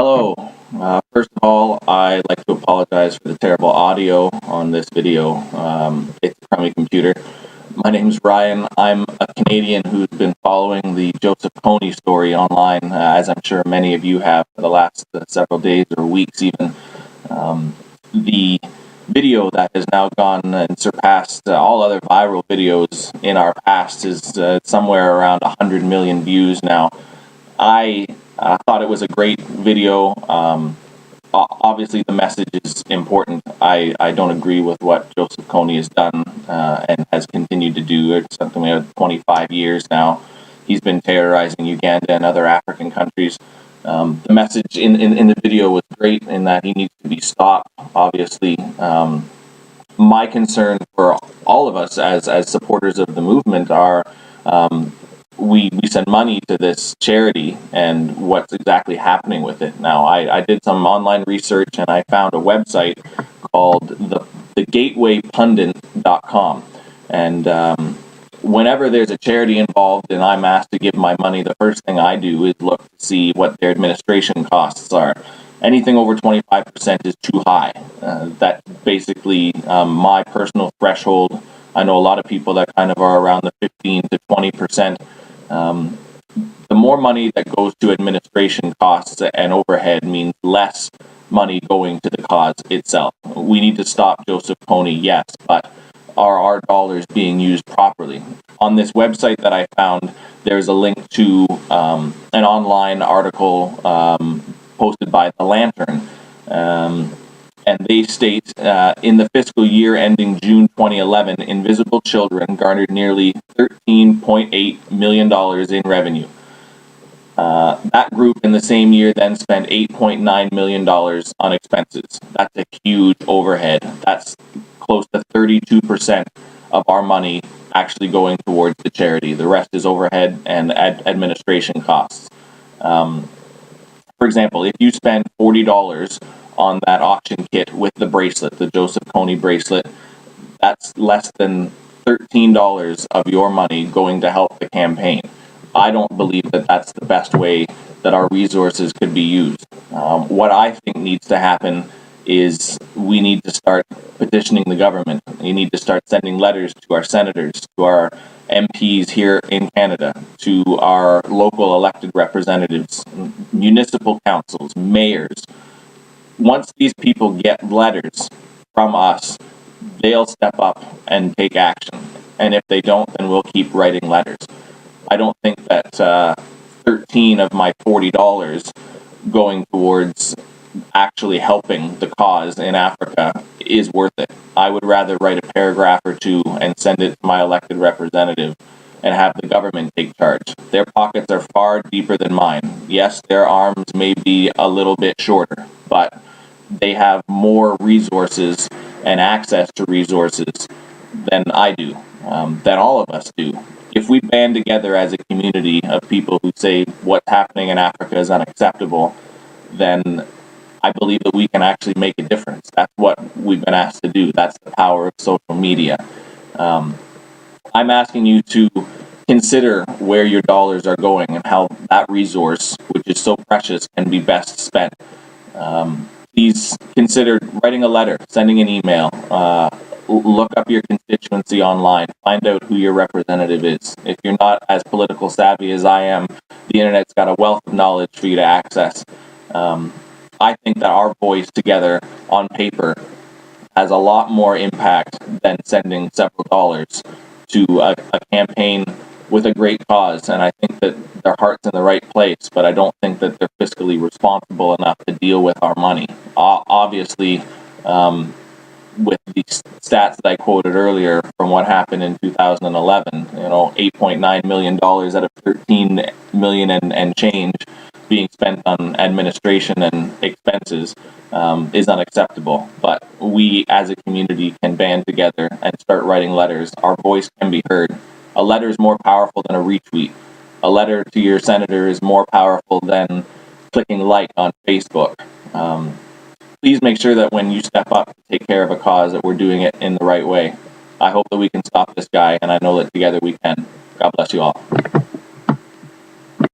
Hello. First of all, I'd like to apologize for the terrible audio on this video. It's from a computer. My name's Ryan. I'm a Canadian who's been following the Joseph Kony story online, as I'm sure many of you have for the last several days or weeks even. The video that has now gone and surpassed all other viral videos in our past is somewhere around 100 million views now. I thought it was a great video. Obviously, the message is important. I don't agree with what Joseph Kony has done and has continued to do. It's something we have 25 years now. He's been terrorizing Uganda and other African countries. The message in the video was great in that he needs to be stopped, obviously. My concern for all of us as supporters of the movement are we send money to this charity, and what's exactly happening with it. Now, I did some online research, and I found a website called thegatewaypundit.com. And whenever there's a charity involved and I'm asked to give my money, the first thing I do is look to see what their administration costs are. Anything over 25% is too high. That's basically my personal threshold. I know a lot of people that kind of are around the 15 to 20%. The more money that goes to administration costs and overhead means less money going to the cause itself. We need to stop Joseph Kony, yes, but are our dollars being used properly? On this website that I found, there's a link to an online article posted by The Lantern. And they state, in the fiscal year ending June 2011, Invisible Children garnered nearly $13.8 million in revenue. That group in the same year then spent $8.9 million on expenses. That's a huge overhead. That's close to 32% of our money actually going towards the charity. The rest is overhead and administration costs. For example, if you spend $40 on that auction kit with the bracelet, the Joseph Kony bracelet, that's less than $13 of your money going to help the campaign. I don't believe that that's the best way that our resources could be used. What I think needs to happen is we need to start petitioning the government. We need to start sending letters to our senators, to our MPs here in Canada, to our local elected representatives, municipal councils, mayors. Once these people get letters from us, they'll step up and take action. And if they don't, then we'll keep writing letters. I don't think that 13 of my $40 going towards actually helping the cause in Africa is worth it. I would rather write a paragraph or two and send it to my elected representative and have the government take charge. Their pockets are far deeper than mine. Yes, their arms may be a little bit shorter, but they have more resources and access to resources than I do, than all of us do. If we band together as a community of people who say what's happening in Africa is unacceptable, then I believe that we can actually make a difference. That's what we've been asked to do. That's the power of social media. I'm asking you to consider where your dollars are going and how that resource, which is so precious, can be best spent. Please consider writing a letter, sending an email, look up your constituency online, find out who your representative is. If you're not as political savvy as I am, the internet's got a wealth of knowledge for you to access. I think that our voice together on paper has a lot more impact than sending several dollars to a campaign with a great cause. And I think that their heart's in the right place, but I don't think that they're fiscally responsible enough to deal with our money. Obviously, with the stats that I quoted earlier from what happened in 2011, $8.9 million out of 13 million and change being spent on administration and expenses is unacceptable. But we as a community can band together and start writing letters. Our voice can be heard. A letter is more powerful than a retweet. A letter to your senator is more powerful than clicking like on Facebook. Please make sure that when you step up to take care of a cause that we're doing it in the right way. I hope that we can stop this guy, and I know that together we can. God bless you all.